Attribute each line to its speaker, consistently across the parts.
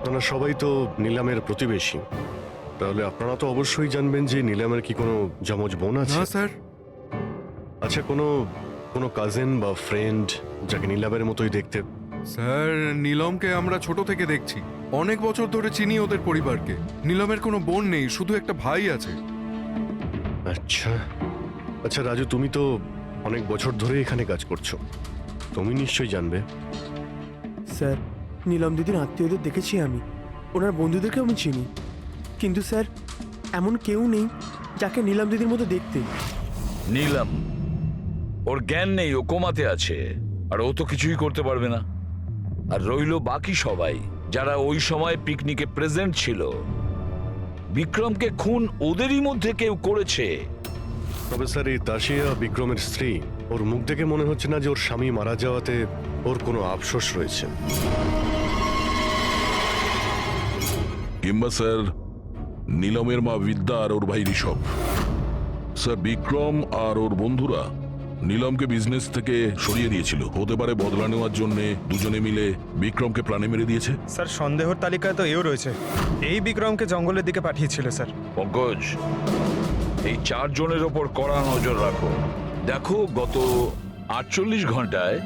Speaker 1: আপনারা সবাই তো নিলামের প্রতিবেশী, তাহলে আপনারা তো অবশ্যই জানবেন যে নিলামের কি কোনো যমজ বোন আছে?
Speaker 2: না স্যার।
Speaker 1: আচ্ছা, কোনো কোনো কাজিন বা ফ্রেন্ড যাকে নিলামের মতোই দেখতে?
Speaker 2: স্যার, নীলমকে আমরা ছোট থেকে দেখছি, অনেক বছর ধরে চিনি ওদের পরিবারকে। নীলমের কোনো বোন নেই, শুধু একটা ভাই আছে।
Speaker 1: আচ্ছা আচ্ছা রাজু, তুমি তো অনেক বছর ধরে এখানে কাজ করছো, তুমি নিশ্চয়ই জানবে।
Speaker 3: স্যার, নীলম দিদির আত্মীয়দের দেখেছি আমি, ওনার বন্ধুদেরকেও আমি চিনি, কিন্তু স্যার এমন কেউ নেই যাকে নীলম দিদির মতো দেখতে।
Speaker 4: নীলম, ওর জ্ঞান নেই, ও কোমাতে আছে, আর ও তো কিছুই করতে পারবে না। আর রইল বাকি সবাই যারা ওই সময় পিকনিকে প্রেজেন্ট ছিল। বিক্রমকে খুন ওদেরই মধ্যে কেউ করেছে।
Speaker 1: তবে স্যার, এই তাসিয়া বিক্রমের স্ত্রী, ওর মুখ দেখে মনে হচ্ছে না যে ওর স্বামী মারা যাওয়াতে ওর কোনো আফসোস রয়েছে।
Speaker 5: কিংবা স্যার নীলমের মা বিদ্যা আর ওর ভাই ঋষভ। স্যার, বিক্রম আর ওর বন্ধুরা নীলমকে বিজনেস থেকে সরিয়ে দিয়েছিল, হতে পারে বদলা নেওয়ার জন্য দুজনে মিলে বিক্রমকে প্রাণে মেরে দিয়েছে।
Speaker 6: স্যার, সন্দেহর তালিকায় তো এও রয়েছে, এই বিক্রমকে জঙ্গলের দিকে পাঠিয়েছিল স্যার।
Speaker 4: পঙ্কজ, এই 4 জনের ওপর কড়া নজর রাখো। দেখো গত 48 ঘন্টায়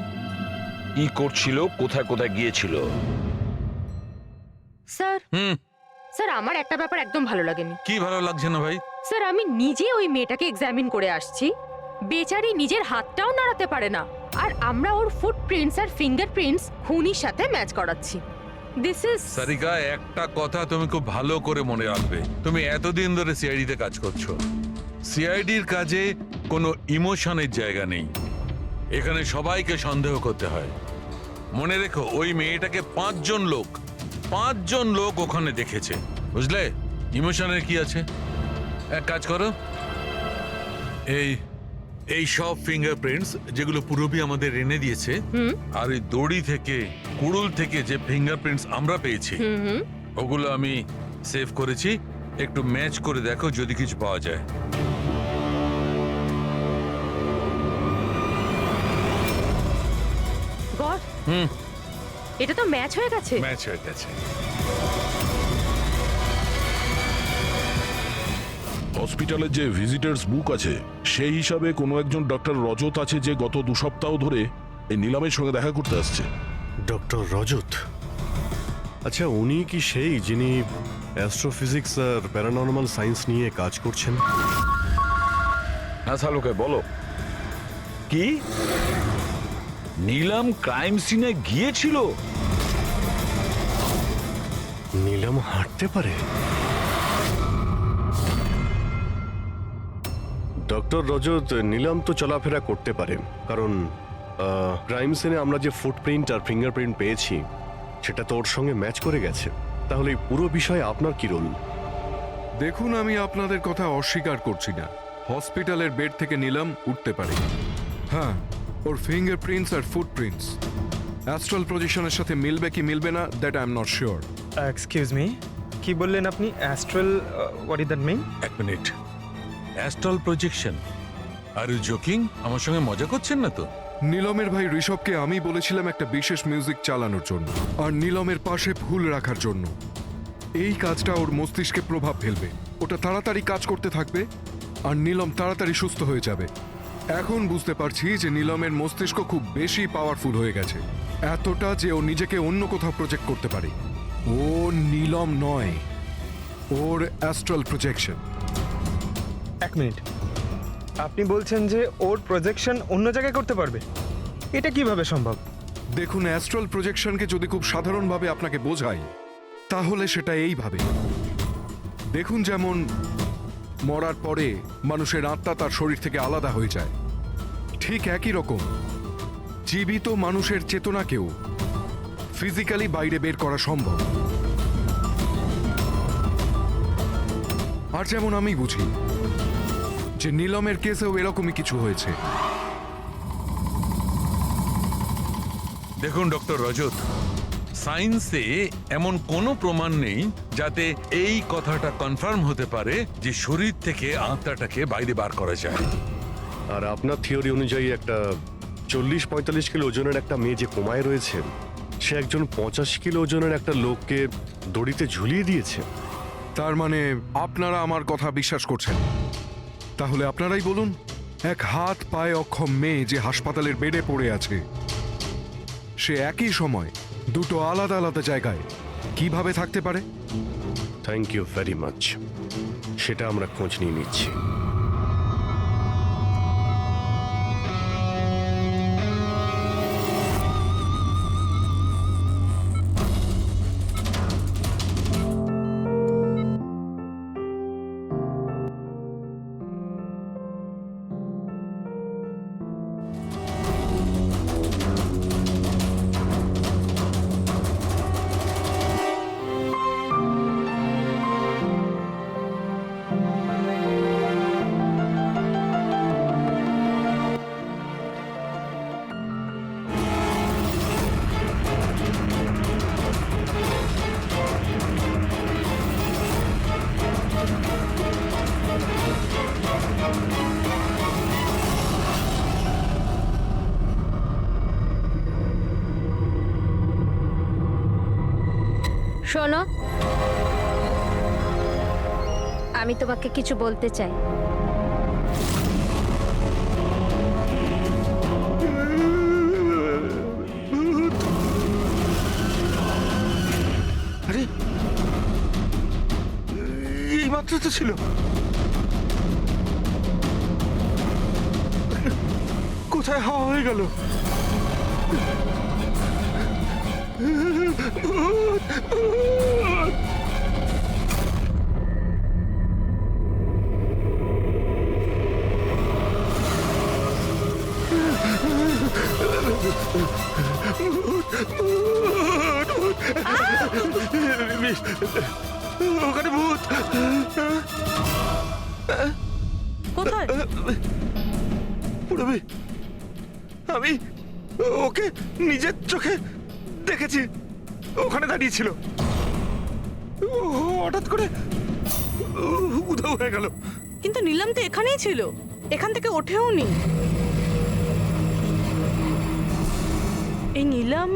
Speaker 4: কি করছিল, কোথায় কোথায় গিয়েছিল।
Speaker 7: স্যার, স্যার আমার একটা ব্যাপার একদম ভালো লাগেনি।
Speaker 8: কি ভালো লাগছে না ভাই?
Speaker 7: স্যার, আমি নিজে ওই মেয়েটাকে এক্সামিন করে আসছি, বেচারি নিজের হাতটাও নাড়াতে পারে না, আর আমরা ওর ফুটপ্রিন্টস আর ফিঙ্গারপ্রিন্টস খুনির সাথে ম্যাচ করাচ্ছি। দিস ইজ
Speaker 8: সারিকা, একটা কথা তুমি খুব ভালো করে মনে রাখবে, তুমি এতদিন ধরে সিআইডি তে কাজ করছো। সিআইডির কাজে কোনো ইমোশনের জায়গা নেই, এখানে সবাইকে সন্দেহ করতে হয়। মনে রেখো, ওই মেয়েটাকে 5 জন লোক ওখানে দেখেছে, বুঝলে? ইমোশনের কি আছে? এক কাজ করো, এই সব ফিঙ্গারপ্রিন্টস যেগুলো পূরবী আমাদের এনে দিয়েছে, আর এই দড়ি থেকে কুড়ুল থেকে যে ফিঙ্গারপ্রিন্টস আমরা পেয়েছি, ওগুলো আমি সেভ করেছি। একটু ম্যাচ করে দেখো যদি কিছু পাওয়া যায়।
Speaker 7: গড, এটা তো ম্যাচ হয়ে গেছে।
Speaker 8: ম্যাচ হয়ে গেছে।
Speaker 5: হসপিটালের যে ভিজিটার্স বুক আছে সেই হিসাবে কোনো একজন ডক্টর রজত আছে যে গত 2 সপ্তাহ ধরে এই নিলামের সঙ্গে দেখা করতে আসছে।
Speaker 1: ডক্টর রজত? আচ্ছা, উনি কি সেই যিনি অ্যাস্ট্রোফিজিক্স আর প্যারানর্মাল সায়েন্স নিয়ে কাজ করছেন?
Speaker 4: হ্যাঁ শালুকে, বলো কি নীলম ক্রাইম সিনে গিয়েছিল?
Speaker 1: নীলম হাঁটতে পারে? ডক্টর রজত, নীলম তো চলাফেরা করতে পারে, কারণ ক্রাইম সিনে আমরা যে ফুটপ্রিন্ট আর ফিঙ্গারপ্রিন্ট পেয়েছি সেটা তো ওর সঙ্গে ম্যাচ করে গেছে। তাহলে এই পুরো বিষয়ে আপনার কি রোল?
Speaker 2: দেখুন, আমি আপনাদের কথা অস্বীকার করছি না, হসপিটালের বেড থেকে নীলম উঠতে পারে। হ্যাঁ, ওর ফিঙ্গারপ্রিন্টস আর ফুটপ্রিন্টস অ্যাস্ট্রাল পজিশনের সাথে মিলবে কি মিলবে না, that I am not sure.
Speaker 6: Excuse me, কি বললেন আপনি? Astral, what is that mean?
Speaker 8: এক minute, astral projection? Are you joking? আমার সঙ্গে মজা করছেন না তো?
Speaker 2: নীলমের ভাই ঋষভকে আমি বলেছিলাম একটা বিশেষ মিউজিক চালানোর জন্য আর নীলমের পাশে ফুল রাখার জন্য। এই কাজটা ওর মস্তিষ্কে প্রভাব ফেলবে, ওটা তাড়াতাড়ি কাজ করতে থাকবে আর নীলম তাড়াতাড়ি সুস্থ হয়ে যাবে। এখন বুঝতে পারছি যে নীলমের মস্তিষ্ক খুব বেশি পাওয়ারফুল হয়ে গেছে, এতটা যে ও নিজেকে অন্য কোথাও প্রজেক্ট করতে পারে। ও নীলম নয়, ওর অ্যাস্ট্রাল প্রজেকশন।
Speaker 6: এক মিনিট, আপনি বলছেন যে ওর প্রজেকশন অন্য জায়গায় করতে পারবে? এটা কিভাবে সম্ভব?
Speaker 2: দেখুন, অ্যাস্ট্রাল প্রজেকশনকে যদি খুব সাধারণভাবে আপনাকে বোঝাই তাহলে সেটা এইভাবে। দেখুন, যেমন মরার পরে মানুষের আত্মা তার শরীর থেকে আলাদা হয়ে যায়, ঠিক একই রকম জীবিত মানুষের চেতনাকেও ফিজিক্যালি বাইরে বের করা সম্ভব। আর যেমন আমি বুঝি যে নীলমের কেসেও এরকমই কিছু হয়েছে।
Speaker 8: দেখুন ডক্টর রজত, সায়েন্সে এমন কোনো প্রমাণ নেই যাতে এই কথাটা কনফার্ম হতে পারে যে শরীর থেকে আত্মাটাকে বাইরে বার করা যায়।
Speaker 1: আর আপনার থিওরি অনুযায়ী একটা 40-45 কিলো ওজনের একটা মেয়ে যে কোমায় রয়েছে সে একজন 85 কিলো ওজনের একটা লোককে দড়িতে ঝুলিয়ে দিয়েছে।
Speaker 2: তার মানে আপনারা আমার কথা বিশ্বাস করছেন? তাহলে আপনারাই বলুন, এক হাত পায়ে অক্ষম মেয়ে যে হাসপাতালের বেডে পড়ে আছে, সে একই সময় দুটো আলাদা আলাদা জায়গায় কিভাবে থাকতে পারে?
Speaker 1: থ্যাংক ইউ ভেরি মাচ, সেটা আমরা খোঁজ নিয়ে নিচ্ছি।
Speaker 9: শোনো, আমি তোমাকে কিছু বলতে চাই।
Speaker 6: আরে এই মাত্র তো ছিল। কোথায় হাওয়া হয়ে গেল? ওখানে ভূত।
Speaker 7: কোথায়?
Speaker 6: পুরবি, আমি ওকে নিজের চোখে দেখেছি, ওখানে দাঁড়িয়ে ছিল। ও হঠাৎ করে উধাও হয়ে গেল।
Speaker 10: কিন্তু নীলাম তো এখানেই ছিল, এখান থেকে ওঠেও নি। এই নীলাম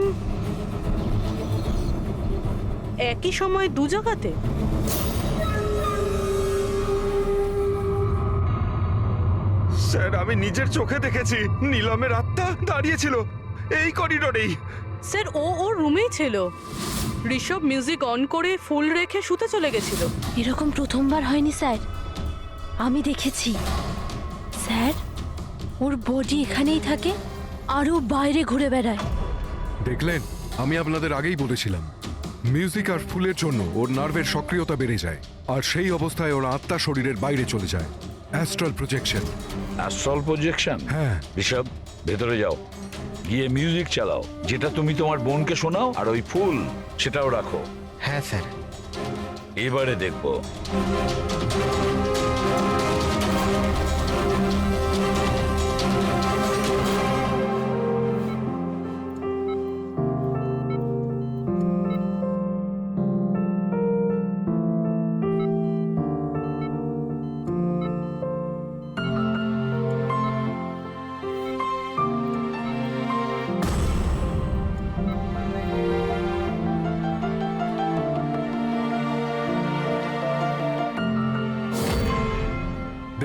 Speaker 10: একই সময় দু জায়গাতে?
Speaker 6: স্যার, আমি নিজের চোখে দেখেছি নীলমের আত্মা দাঁড়িয়েছিল এই করিডোরেই।
Speaker 10: স্যার, ও ওর রুমেই ছিল। ঋষভ মিউজিক অন করে ফুল রেখে শুতে চলে গেছিল।
Speaker 9: এরকম প্রথমবার হয়নি স্যার, আমি দেখেছি। স্যার, ওর বডি এখানেই থাকে আর ও বাইরে ঘুরে বেড়ায়।
Speaker 2: দেখলেন, আমি আপনাদের আগেই বলেছিলাম, মিউজিক আর ফুলের জন্য ওর নার্ভের সক্রিয়তা বেড়ে যায়, আর সেই অবস্থায় ওর আত্মা শরীরের বাইরে চলে যায়। Astral projection.
Speaker 4: Astral projection?
Speaker 2: হ্যাঁ।
Speaker 4: ঋষভ, ভেতরে যাও, গিয়ে মিউজিক চালাও, যেটা তুমি তোমার বোনকে শোনাও, আর ওই ফুল সেটাও রাখো।
Speaker 6: হ্যাঁ স্যার।
Speaker 4: এবারে দেখবো।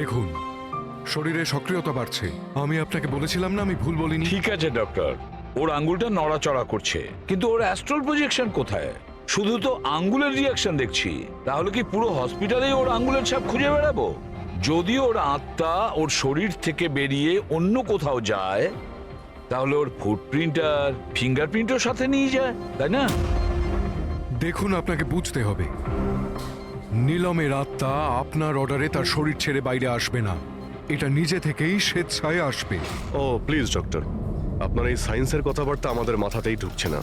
Speaker 2: দেখুন, শরীরে সক্রিয়তা বাড়ছে। আমি আপনাকে বলেছিলাম না আমি ভুল বলিনি?
Speaker 4: ঠিক আছে ডক্টর, ওর আঙ্গুলটা নড়াচড়া করছে, কিন্তু ওর অ্যাস্ট্রাল প্রজেকশন কোথায়? শুধু তো আঙ্গুলের রিয়াকশন দেখছি। তাহলে কি পুরো হসপিটালেই ওর আঙ্গুলের ছাপ খুঁজে বেড়াবো? যদি ওর আত্মা ওর শরীর থেকে বেরিয়ে অন্য কোথাও যায়, তাহলে ওর ফুটপ্রিন্ট আর ফিঙ্গারপ্রিন্টও সাথে নিয়ে যায়, তাই না?
Speaker 2: দেখুন, আপনাকে বুঝতে হবে, নীলমের আত্মা আপনার অর্ডারে তার শরীর ছেড়ে বাইরে আসবে না। এটা নিজে থেকেই স্বেচ্ছায় আসবে।
Speaker 1: ও প্লিজ ডক্টর, আপনার এই সায়েন্সের কথাবার্তা আমাদের মাথাতেই ঢুকছে না।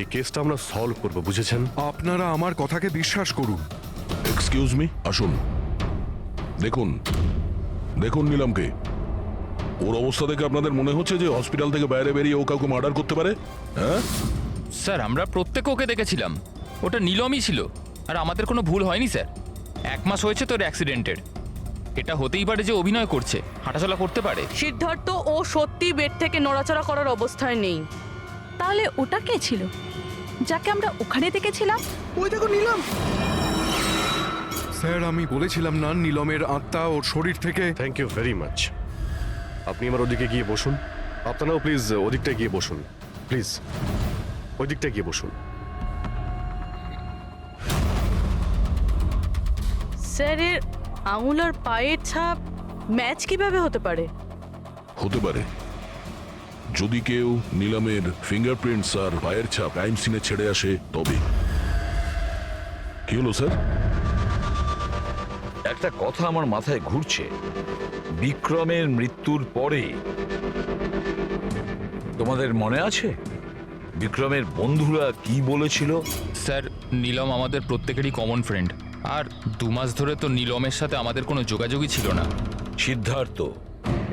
Speaker 1: এই কেসটা আমরা সলভ করব, বুঝেছেন?
Speaker 2: আপনারা আমার কথাকে বিশ্বাস করুন।
Speaker 5: এক্সকিউজ মি, আসুন। দেখুন, দেখুন নিলামকে। ওর অবস্থা দেখে আপনাদের মনে হচ্ছে যে হসপিটাল থেকে বাইরে বেরিয়ে ও কাউকে মার্ডার করতে পারে? হ্যাঁ
Speaker 11: স্যার, আমরা প্রত্যেকে ওকে দেখেছিলাম। ওটা নীলমই ছিল, আর আমাদের কোনো ভুল হয়নি স্যার। 1 মাস হয়েছে তোর অ্যাক্সিডেন্টের। এটা হতেই পারে যে অভিনয় করছে, হাঁটাচলা করতে পারে।
Speaker 10: সিদ্ধার্থ, ও সত্যি বেড থেকে নড়াচড়া করার অবস্থায় নেই। তাহলে ওটা কে ছিল যাকে আমরা ওখানে দেখেছিলাম?
Speaker 3: ওই দেখো নিলাম।
Speaker 2: স্যার আমি বলেছিলাম না নিলমের আত্মা ওর শরীর থেকে।
Speaker 1: Thank you very much. আপনি আমার ওদিকে গিয়ে বসুন। আপনারাও প্লিজ ওদিকটা গিয়ে বসুন, প্লিজ ওই দিকটা গিয়ে বসুন।
Speaker 10: স্যার এর আঙুল আর পায়ের ছাপ ম্যাচ কিভাবে হতে পারে?
Speaker 5: হতে পারে যদি কেউ নিলামের ফিঙ্গারপ্রিন্টস আর পায়ের ছাপ ক্রাইম সিনে ছেড়ে আসে তবে। কি হলো স্যার?
Speaker 4: একটা কথা আমার মাথায় ঘুরছে। বিক্রমের মৃত্যুর পরে তোমাদের মনে আছে বিক্রমের বন্ধুরা কি বলেছিল?
Speaker 11: স্যার নীলম আমাদের প্রত্যেকেরই কমন ফ্রেন্ড, আর 2 মাস ধরে তো নীলমের সাথে আমাদের কোনো যোগাযোগই ছিল না।
Speaker 4: সিদ্ধার্থ,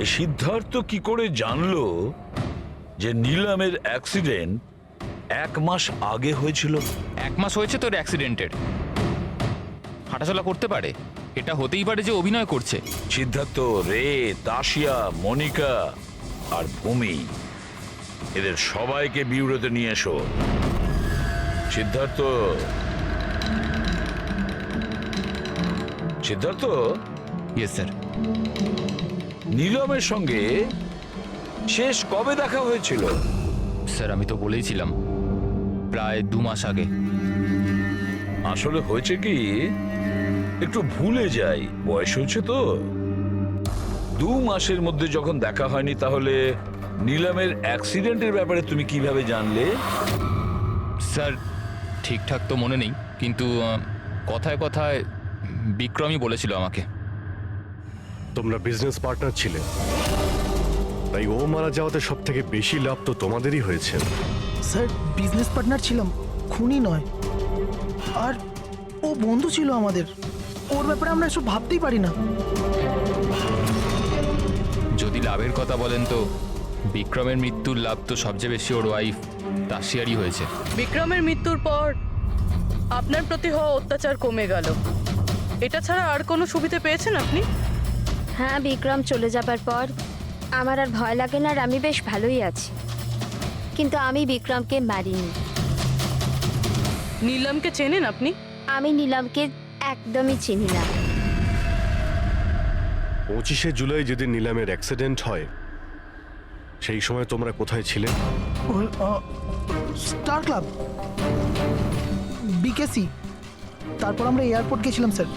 Speaker 4: এই সিদ্ধার্থ কি করে জানলো যে নিলামের অ্যাক্সিডেন্ট 1 মাস আগে হয়েছিল?
Speaker 11: 1 মাস হয়েছে তোর অ্যাক্সিডেন্টের। হাঁটাচলা করতে পারে, এটা হতেই পারে যে অভিনয় করছে।
Speaker 4: সিদ্ধার্থ, রে, তাশিয়া, মনিকা আর ভূমি, এদের সবাইকে বিউরোতে নিয়ে এসো। Siddharth, Siddharth,
Speaker 11: yes sir.
Speaker 4: নীলমের সঙ্গে শেষ কবে দেখা হয়েছিল?
Speaker 11: স্যার আমি তো বলেইছিলাম প্রায় 2 মাস আগে।
Speaker 4: আসলে হয়েছে কি, একটু ভুলে যাই, বয়স হয়েছে তো। 2 মাসের মধ্যে যখন দেখা হয়নি, তাহলে নিলামের অ্যাক্সিডেন্টের ব্যাপারে তুমি কিভাবে জানলে?
Speaker 11: স্যার ঠিকঠাক তো মনে নেই, কিন্তু কথায় কথায় বিক্রমই বলেছিল আমাকে।
Speaker 1: তোমরা বিজনেস পার্টনার ছিলে, তাই ও মারা যাওয়াতে সব থেকে বেশি লাভ তো তোমাদেরই হয়েছে।
Speaker 3: স্যার বিজনেস পার্টনার ছিলাম, খুনি নয়। আর ও বন্ধু ছিল আমাদের, ওর ব্যাপারে আমরা এসব ভাবতেই পারি না।
Speaker 11: যদি লাভের কথা বলেন তো বিক্রমের মৃত্যুর লাভ তো সবচেয়ে বেশি ওর ওয়াইফ তাশিয়ারই হয়েছে।
Speaker 10: বিক্রমের মৃত্যুর পর আপনার প্রতি হওয়া অত্যাচার কমে গেল, এটা ছাড়া আর কোনো সুবিধা পেয়েছেন আপনি?
Speaker 9: হ্যাঁ, বিক্রম চলে যাবার পর আমার আর ভয় লাগে না, আর আমি বেশ ভালোই আছি। কিন্তু আমি বিক্রমকে মারিনি।
Speaker 10: নীলমকে চেনেন আপনি?
Speaker 9: আমি নীলমকে একদমই চিনি না।
Speaker 1: 25শে জুলাই যেদিন নিলামের অ্যাক্সিডেন্ট হয়, সেই সময় তোমরা কোথায় ছিলে?
Speaker 3: স্টার ক্লাব, বিকেসি, তারপর আমরা এয়ারপোর্ট গেছিলাম স্যার।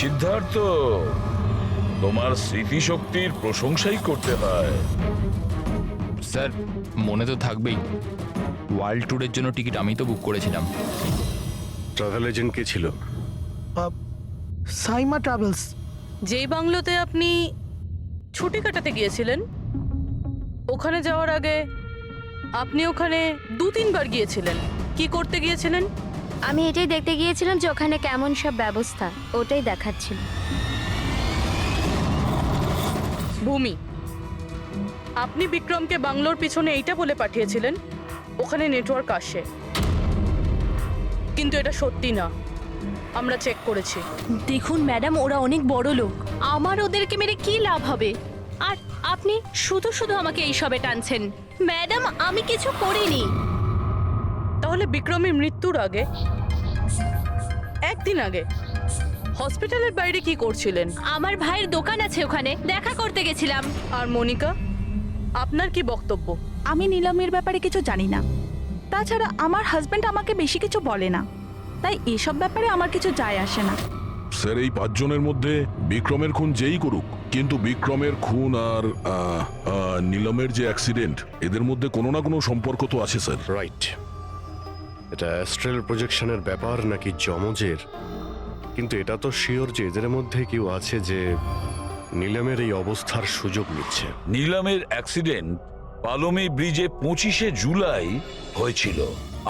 Speaker 4: সিদ্ধার্থ, তোমার স্মৃতিশক্তির প্রশংসাই করতে হয়।
Speaker 11: স্যার মনে তো থাকবেই, ওয়ার্ল্ড ট্যুরের জন্য টিকিট আমি তো বুক করেছিলাম।
Speaker 1: ট্রাভেল এজেন্ট কে ছিল?
Speaker 3: সাইমা ট্রাভেলস।
Speaker 10: যেই বাংলোতে আপনি ছুটি কাটাতে গিয়েছিলেন, ওখানে যাওয়ার আগে আপনি ওখানে 2-3 বার গিয়েছিলেন। কি করতে গিয়েছিলেন?
Speaker 9: আমি এটাই দেখতে গিয়েছিলাম যে ওখানে কেমন সব ব্যবস্থা, ওটাই দেখাচ্ছিল।
Speaker 10: ভূমি, আপনি বিক্রমকে বাংলোর পিছনে এইটা বলে পাঠিয়েছিলেন ওখানে নেটওয়ার্ক আসে, কিন্তু এটা সত্যি না, আমরা চেক করেছি।
Speaker 9: দেখুন ম্যাডাম, ওরা অনেক বড় লোক, আমার ওদেরকে মেরে কি লাভ হবে? আর আপনি শুধু শুধু আমাকে এইসবে টানছেন। ম্যাডাম আমি কিছু করিনি।
Speaker 10: তাহলে বিক্রমের মৃত্যুর আগে, 1 দিন আগে হসপিটালের বাইরে কি করছিলেন?
Speaker 9: আমার ভাইয়ের দোকান আছে, ওখানে দেখা করতে গেছিলাম।
Speaker 10: আর মনিকা, আপনার কি বক্তব্য?
Speaker 12: আমি নীলমের ব্যাপারে কিছু জানি না, তাছাড়া আমার হাজবেন্ড আমাকে বেশি কিছু বলে না, তাই এসব ব্যাপারে আমার কিছু যায় আসে না।
Speaker 5: স্যার এই 5 জনের মধ্যে বিক্রমের খুন যেই করুক, কিন্তু বিক্রমের খুন আর নিলমের যে অ্যাক্সিডেন্ট, এদের মধ্যে কোনো না কোনো সম্পর্ক তো আছে স্যার।
Speaker 1: রাইট। এটা অ্যাস্ট্রাল প্রজেকশনের ব্যাপার নাকি যমজের, কিন্তু এটা তো শিওর যে এদের মধ্যে কেউ আছে যে নিলামের এই অবস্থার সুযোগ নিচ্ছে।
Speaker 4: নিলামের অ্যাক্সিডেন্ট পালোমি ব্রিজে 25শে জুলাই হয়েছিল,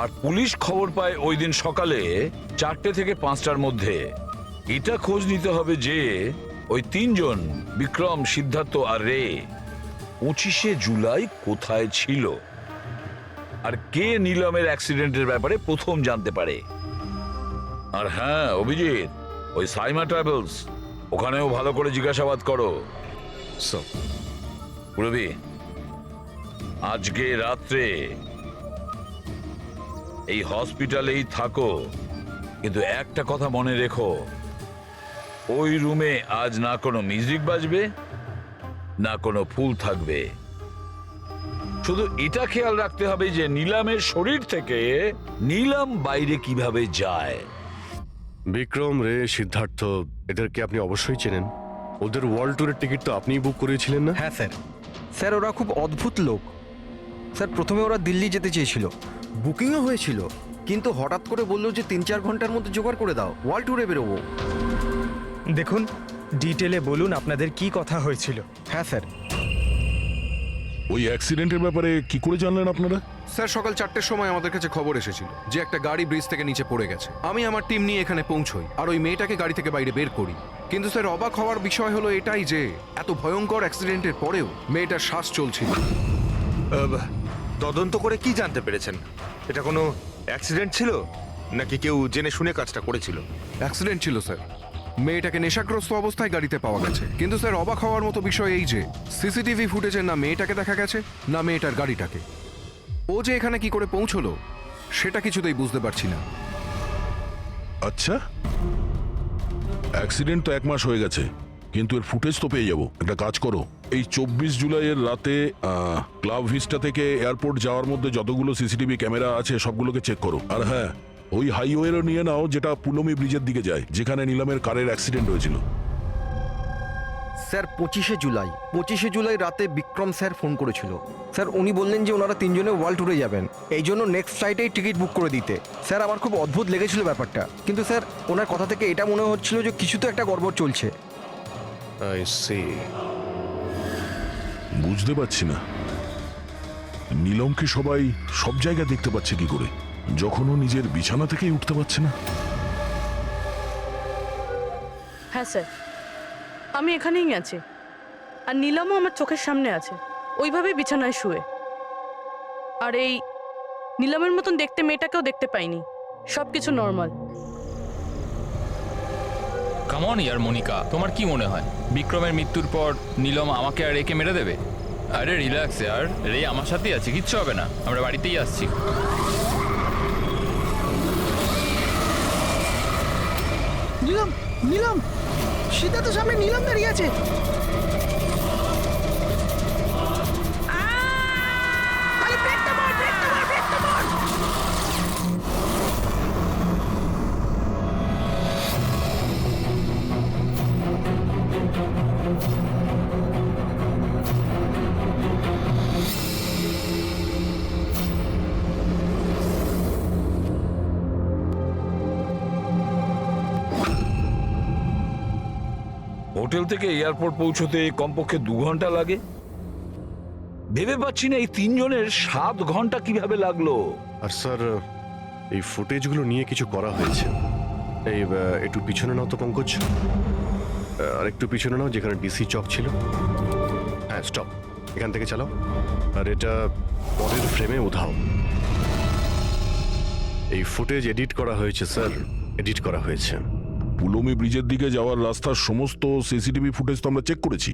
Speaker 4: আর পুলিশ খবর পায় ওই দিন সকালে 4টে থেকে 5টার মধ্যে। এটা খোঁজ নিতে হবে যে ওই 3 জন, বিক্রম, সিদ্ধার্থ আর রে, 25শে জুলাই কোথায় ছিল, আর কে নিলামের অ্যাক্সিডেন্টের ব্যাপারে প্রথম জানতে পারে। আর হ্যাঁ অভিজিৎ, ওই সাইমা ট্রাভেলস, ওখানেও ভালো করে জিজ্ঞাসাবাদ করো।
Speaker 1: So,
Speaker 4: পুরবি, আজকে রাত্রে এই হসপিটালেই থাকো, কিন্তু একটা কথা মনে রেখো, ওই রুমে আজ না কোনো মিউজিক বাজবে না কোনো ফুল থাকবে। শুধু এটা খেয়াল রাখতে হবে যে নিলামের শরীর থেকে নিলাম বাইরে কিভাবে যায়।
Speaker 1: বিক্রম, রে, সিদ্ধার্থ, এদেরকে আপনি অবশ্যই চেনেন। ওদের ওয়ার্ল্ড ট্যুরের টিকিট তো আপনিই বুক করিয়েছিলেন না?
Speaker 6: হ্যাঁ স্যার। স্যার ওরা খুব অদ্ভুত লোক। স্যার প্রথমে ওরা দিল্লি যেতে চেয়েছিল,
Speaker 13: বুকিংও হয়েছিল, কিন্তু হঠাৎ করে বললো যে 3-4 ঘন্টার মধ্যে জোগাড় করে দাও, ওয়ার্ল্ড ট্যুরে বেরোবো।
Speaker 6: দেখুন ডিটেলে বলুন আপনাদের কি কথা হয়েছিল। হ্যাঁ স্যার।
Speaker 5: ওই অ্যাক্সিডেন্টের ব্যাপারে কি করে জানলেন আপনারা?
Speaker 2: স্যার সকাল 4টের সময় আমাদের কাছে খবর এসেছিল যে একটা গাড়ি ব্রিজ থেকে নিচে পড়ে গেছে। আমি আমার টিম নিয়ে এখানে পৌঁছই আর ওই মেয়েটাকে গাড়ি থেকে বাইরে বের করি। কিন্তু স্যার অবাক হওয়ার বিষয় হলো এটাই যে এত ভয়ঙ্কর অ্যাক্সিডেন্টের পরেও মেয়েটার শ্বাস চলছিল।
Speaker 14: তদন্ত করে কি জানতে পেরেছেন? এটা কোনো অ্যাক্সিডেন্ট ছিল নাকি কেউ জেনে শুনে কাজটা করেছিল?
Speaker 2: অ্যাক্সিডেন্ট ছিল স্যার। মেয়েটাকে নেশাগ্রস্ত অবস্থায় গাড়িতে পাওয়া গেছে। কিন্তু স্যার অবাক হওয়ার মতো বিষয় এই যে সিসিটিভি ফুটেজে না মেয়েটাকে দেখা গেছে না মেয়েটার গাড়িটাকে। ও যে এখানে কি করে পৌঁছলো সেটা কিছুতেই বুঝতে পারছি না।
Speaker 5: আচ্ছা, অ্যাক্সিডেন্ট তো 1 মাস হয়ে গেছে, কিন্তু এর ফুটেজ তো পেয়ে যাবো। একটা কাজ করো, এই 24 জুলাইয়ের রাতে ক্লাব ভিস্টা থেকে এয়ারপোর্ট যাওয়ার মধ্যে যতগুলো সিসিটিভি ক্যামেরা আছে সবগুলোকে চেক করো। আর হ্যাঁ, ওই হাইওয়েরও নিয়ে নাও যেটা পুলমি ব্রিজের দিকে যায়, যেখানে নিলামের কারের অ্যাক্সিডেন্ট হয়েছিল।
Speaker 13: স্যার 25শে জুলাই রাতে বিক্রম স্যার ফোন করেছিল। স্যার উনি বললেন যে ওনারা 3 জনে ওয়ার্ল্ড ট্যুরে যাবেন, এই জন্য নেক্সট ফ্লাইটেই টিকিট বুক করে দিতে। স্যার আমার খুব অদ্ভুত লেগেছিল ব্যাপারটা, কিন্তু স্যার ওনার কথা থেকে এটা মনে হচ্ছিল যে কিছু তো একটা গড়বড় চলছে।
Speaker 1: I see.
Speaker 5: বুঝতে পারছি না নিলমকে সবাই সব জায়গায় দেখতে পাচ্ছে কি করে, যখন ও নিজের বিছানা থেকেই উঠতে পারছে না।
Speaker 10: হ্যাঁ স্যার, আমি এখানেই আছি, আর নীলামও আমার চোখের সামনে আছে, ওইভাবেই বিছানায় শুয়ে। আর এই নীলামের মতন দেখতে মেয়েটাকেও দেখতে পাইনি, সব কিছু নর্মাল।
Speaker 11: কাম অন ইয়ার মনিকা, তোমার কি মনে হয় বিক্রমের মৃত্যুর পর নীলম আমাকে আর রেকে মেরে দেবে? আরে রিল্যাক্স ইয়ার, রে আমার সাথেই আছে, কিচ্ছু হবে না, আমরা বাড়িতেই আসছি।
Speaker 13: নীলম সিদ্ধার্থ সামনে নীলম দাঁড়িয়ে আছে।
Speaker 4: হোটেল থেকে এয়ারপোর্ট পৌঁছতে কমপক্ষে 2 ঘন্টা লাগে। ভেবে পাচ্ছি না এই 3 জনের 7 ঘন্টা কিভাবে লাগলো।
Speaker 1: আর স্যার এই ফুটেজগুলো নিয়ে কিছু করা হয়েছে। এই একটু পিছনে নাও তো পঙ্কজ, আর একটু পিছনে নাও যেখানে ডিসি চক ছিল। হ্যাঁ স্টপ, এখান থেকে চালাও। আর এটা পরের ফ্রেমে উধাও। এই ফুটেজ এডিট করা হয়েছে স্যার, এডিট করা হয়েছে।
Speaker 5: পুলমি ব্রিজের দিকে যাওয়ার রাস্তার সমস্ত সিসিটিভি ফুটেজ তো আমরা চেক করেছি।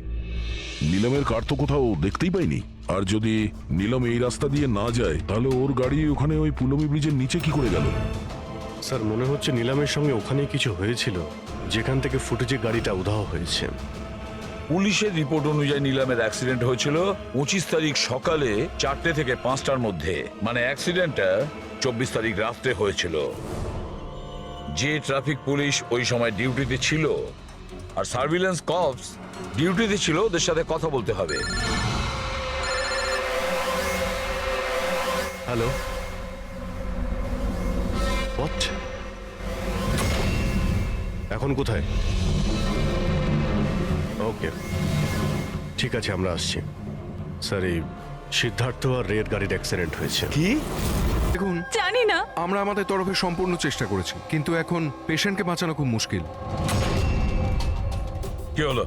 Speaker 5: নিলামের কার তো কোথাও দেখতেই পাইনি। আর যদি নিলাম এই রাস্তা দিয়ে না যায় তাহলে ওর গাড়ি ওখানে ওই পুলমি ব্রিজের নিচে কি করে গেল?
Speaker 1: স্যার মনে হচ্ছে নিলামের সঙ্গে ওখানেই কিছু হয়েছিল, যেখান থেকে ফুটেজে গাড়িটা উধাও হয়েছে।
Speaker 4: পুলিশের রিপোর্ট অনুযায়ী নিলামের অ্যাক্সিডেন্ট হয়েছিল 25 তারিখ সকালে 4টে থেকে 5টার মধ্যে, মানে অ্যাক্সিডেন্টটা 24 তারিখ রাত্রে হয়েছিল। যে ট্রাফিক পুলিশ ওই সময় ডিউটিতে ছিল আর সার্ভিলেন্স কপস ডিউটিতে ছিল, ওদের সাথে কথা বলতে হবে।
Speaker 1: Hello, what? এখন কোথায়? ওকে ঠিক আছে, আমরা আসছি। স্যার এই সিদ্ধার্থ আর রের গাড়ির অ্যাক্সিডেন্ট হয়েছে।
Speaker 2: কি? দেখুন
Speaker 12: জানি না।
Speaker 2: আমরা আমাদের তরফে সম্পূর্ণ চেষ্টা করেছি, কিন্তু এখন পেশেন্টকে বাঁচানো খুব মুশকিল।
Speaker 4: কি হলো?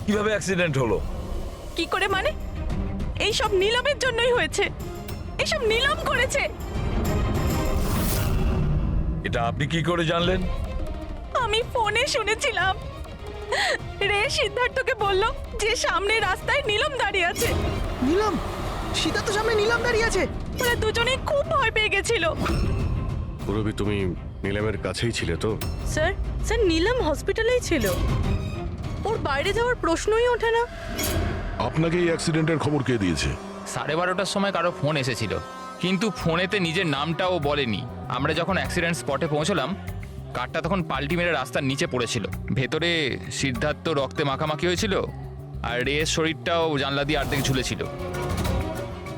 Speaker 4: কিভাবে অ্যাক্সিডেন্ট হলো?
Speaker 12: কি করে মানে? এই সব নীলমের জন্যই হয়েছে, এইসব নীলম করেছে।
Speaker 4: এটা আপনি কি করে জানলেন?
Speaker 12: আমি ফোনে শুনেছিলাম, রে সিদ্ধার্থকে বলল যে সামনে রাস্তায় নীলম দাঁড়িয়ে আছে।
Speaker 3: নিলাম সীতা তো সামনে নিলাম দাঁড়িয়ে আছে।
Speaker 12: ওরা দুজনেই খুব ভয় পেয়ে গেছিল।
Speaker 1: পুরবি তুমি নিলামের কাছেই ছিলে তো?
Speaker 10: স্যার স্যার নিলাম হসপিটালেই ছিল, ওর বাইরে যাওয়ার প্রশ্নই ওঠে না।
Speaker 5: আপনাকে এই অ্যাক্সিডেন্টের খবর কে দিয়েছে?
Speaker 11: 12:30টার সময় কারো ফোন এসেছিল, কিন্তু ফোনেতে নিজের নামটাও বলেনি। আমরা যখন অ্যাক্সিডেন্ট স্পটে পৌঁছলাম, কারটা তখন পাল্টি মেরে রাস্তার নিচে পড়েছিল। ভেতরে সিদ্ধার্থ রক্তে মাখামাখি হয়েছিল, আর রের শরীরটাও জানলা দিয়ে অর্ধেক ঝুলেছিল।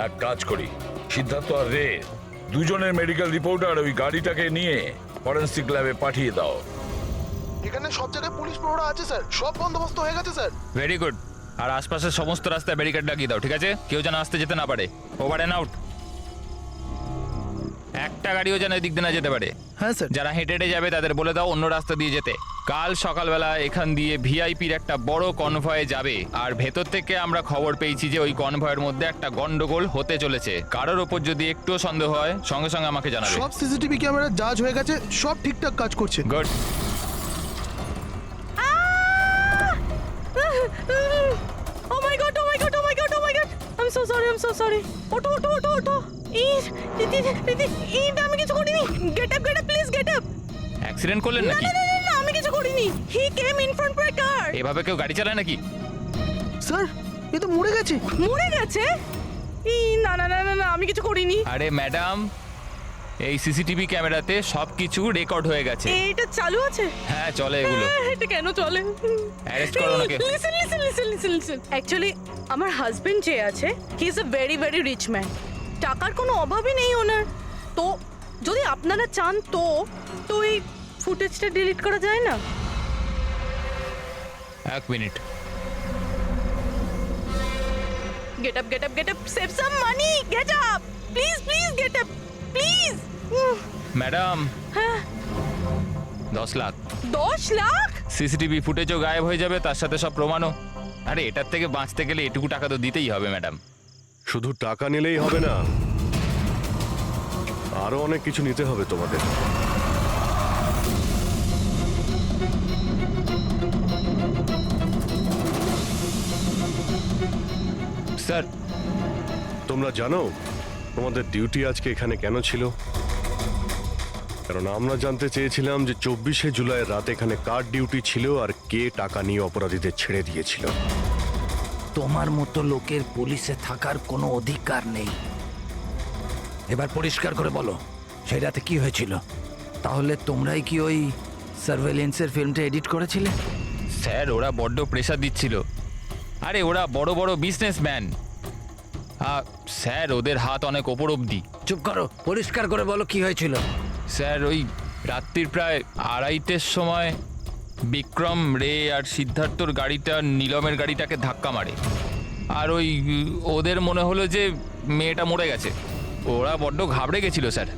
Speaker 4: এক কাজ করি, সিদ্ধার্থ আর রে দুজনের মেডিকেল রিপোর্ট আর ওই গাড়িটাকে নিয়ে ফরেন্সিক ল্যাবে পাঠিয়ে দাও।
Speaker 3: এখানে সব জায়গায় পুলিশ প্রহরা আছে স্যার, সব বন্দোবস্ত হয়ে গেছে স্যার।
Speaker 11: Very good. আর আশপাশের সমস্ত রাস্তায় ব্যারিকেড লাগিয়ে দাও, ঠিক আছে? কেউ যেন আসতে যেতে না পারে। Over and out. একটা গাড়িও যেন এদিক দিয়ে না যেতে পারে।
Speaker 3: হ্যাঁ স্যার।
Speaker 11: যারা হেঁটে হেঁটে যাবে তাদের বলে দাও অন্য রাস্তা দিয়ে যেতে। কাল সকালবেলা এখান দিয়ে ভিআইপির একটা বড় কনভয়ে যাবে, আর ভেতর থেকে আমরা খবর পেয়েছি যে ওই কনভয়ের মধ্যে একটা গন্ডগোল হতে চলেছে। কারোর ওপর যদি একটুও সন্দেহ হয় সঙ্গে সঙ্গে আমাকে জানাবে।
Speaker 3: সব সিসিটিভি ক্যামেরা জাজ হয়ে গেছে, সব ঠিকঠাক কাজ করছে।
Speaker 11: Good.
Speaker 10: Oh my god, oh my god, oh my god, oh my god, I am so sorry, I am so sorry. ওঠো ওঠো ওঠো ওঠো। আমি কিছু করিনি। Get up please, get up.
Speaker 11: Accident করলেন
Speaker 10: না
Speaker 11: নাকি?
Speaker 10: না না না, আমি কিছু করিনি। He came in front by car.
Speaker 11: এভাবে কেউ গাড়ি চালায় নাকি?
Speaker 3: স্যার এ তো মরে গেছে।
Speaker 10: মরে গেছে? না না না না না, আমি কিছু করিনি।
Speaker 11: আরে ম্যাডাম, এই সিসিটিভি ক্যামেরাতে সবকিছু রেকর্ড হয়ে গেছে।
Speaker 10: এইটা চালু আছে?
Speaker 11: হ্যাঁ চলে এগুলো।
Speaker 10: এটা কেন চলে?
Speaker 11: অ্যারেস্ট করো ওনাকে।
Speaker 10: Listen listen listen listen listen. Actually আমার হাজবেন্ড যে আছে, he is a very very rich man. টাকার কোনো অভাবই নেই ওনার। তো যদি আপনারা চান তো তো এই ফুটেজটা ডিলিট করা যায় না?
Speaker 11: এক minute.
Speaker 10: Get up get up get up, save some money, gate up please please, get up please.
Speaker 11: Madam,
Speaker 10: হ্যাঁ
Speaker 11: 10 লাখ।
Speaker 10: 10 লাখ?
Speaker 11: সিসিটিভি ফুটেজও গায়েব হয়ে যাবে, তার সাথে সব প্রমাণও। আরে এটার থেকে বাঁচতে গেলে এটুকু টাকা তো দিতেই হবে ম্যাডাম।
Speaker 1: শুধু টাকা নিলেই হবে না, আরো অনেক কিছু নিতে হবে তোমাদের।
Speaker 11: স্যার,
Speaker 1: তোমরা জানো তোমাদের ডিউটি আজকে এখানে কেন ছিল? কারণ আমরা জানতে চেয়েছিলাম যে 24শে জুলাই রাত এখানে কার ডিউটি ছিল আর কে টাকা নিয়ে অপরাধীদের ছেড়ে দিয়েছিল।
Speaker 15: তোমার মতো লোকের পুলিশে থাকার কোনো অধিকার নেই। এবার পরিষ্কার করে বলো, সেই রাতে কি হয়েছিল? তাহলে তোমরাই কি ওই সার্ভেলেন্সের ফিল্মটা এডিট করেছিলে?
Speaker 11: স্যার ওরা বড্ড প্রেশার দিচ্ছিল। আরে ওরা বড় বড় বিজনেসম্যান, স্যার ওদের হাত অনেক ওপর অবধি।
Speaker 15: চুপ করো, পরিষ্কার করে বলো কি হয়েছিল।
Speaker 11: স্যার ওই রাত্রির প্রায় 2:30টার সময় বিক্রম, রে আর সিদ্ধার্থর গাড়িটা নীলমের গাড়িটাকে ধাক্কা মারে, আর ওই ওদের মনে হলো যে মেয়েটা মরে গেছে। ওরা বড্ড ঘাবড়ে গেছিল স্যার।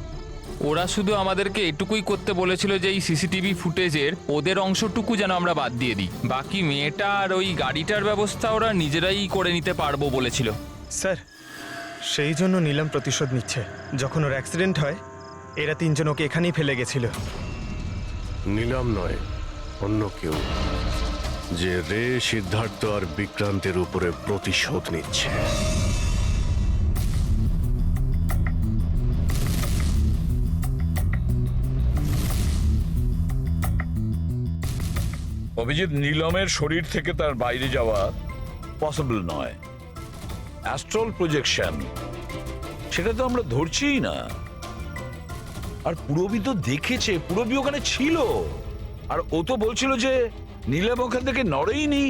Speaker 11: ওরা শুধু আমাদেরকে এটুকুই করতে বলেছিল যে এই সিসিটিভি ফুটেজের ওদের অংশটুকু যেন আমরা বাদ দিয়ে দিই, বাকি মেয়েটা আর ওই গাড়িটার ব্যবস্থা ওরা নিজেরাই করে নিতে পারবো বলেছিল।
Speaker 6: স্যার সেই জন্য নিলাম প্রতিশোধ নিচ্ছে। যখন ওর অ্যাক্সিডেন্ট হয় এরা তিনজন ওকে এখানেই ফেলে গেছিল।
Speaker 1: নিলাম নয়, অন্য কেউ, যে রে, সিদ্ধার্থ আর বিক্রান্তের উপরে প্রতিশোধ নিচ্ছে।
Speaker 4: অভিজিৎ, নীলমের শরীর থেকে তার বাইরে যাওয়া পসিবল নয়। অ্যাস্ট্রাল প্রজেকশন, সেটা তো আমরা ধরছিই না। আর পুরবি তো দেখেছে, পুরবি ওখানে ছিল, আর ও তো বলছিল যে নীলম ওখান থেকে নড়েইনি।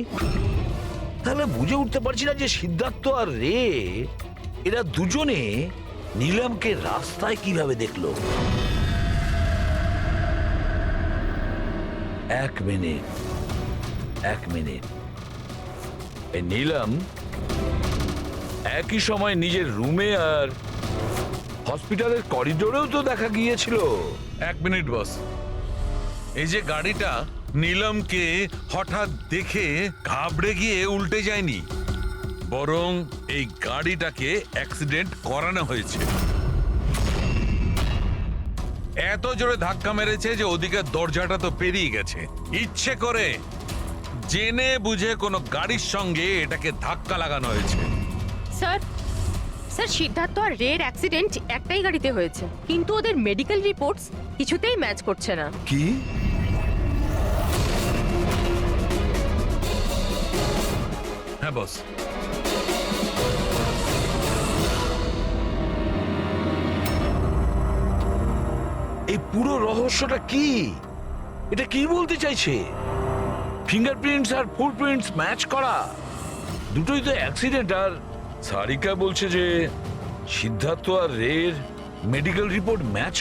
Speaker 4: তাহলে বুঝে উঠতে পারছি না যে সিদ্ধার্থ আর রে এরা দুজনে নীলমকে রাস্তায় কিভাবে দেখলো। এক মিনিট, এই নীলম একই সময় নিজের রুমে আর হসপিটালের করিডোরেও তো দেখা গিয়েছিল।
Speaker 8: 1 মিনিট বস, এই যে গাড়িটা নীলমকে হঠাৎ দেখে ঘাবড়ে গিয়ে উল্টে যায়নি, বরং এই গাড়িটাকে অ্যাক্সিডেন্ট করানো হয়েছে। এত জোরে ধাক্কা মেরেছে যে ওদিকে দরজাটা তো পেরিয়ে গেছে। ইচ্ছে করে জেনে বুঝে কোনো গাড়ির সঙ্গে এটাকে ধাক্কা লাগানো হয়েছে।
Speaker 7: স্যার স্যার সিদ্ধার্থ আর রের অ্যাক্সিডেন্ট একটাই গাড়িতে হয়েছে, কিন্তু ওদের মেডিকেল রিপোর্টস কিছুতেই ম্যাচ করছে না।
Speaker 14: কি?
Speaker 8: হ্যাঁ বস।
Speaker 4: এই পুরো রহস্যটা কি? এটা কি বলতে চাইছে? ফিঙ্গারপ্রিন্টস আর ফুটপ্রিন্টস ম্যাচ করা, দুটোই তো অ্যাক্সিডেন্ট। আর সারিকা বলছে যে সিদ্ধার্থ আর রের মেডিকেল রিপোর্ট ম্যাচ।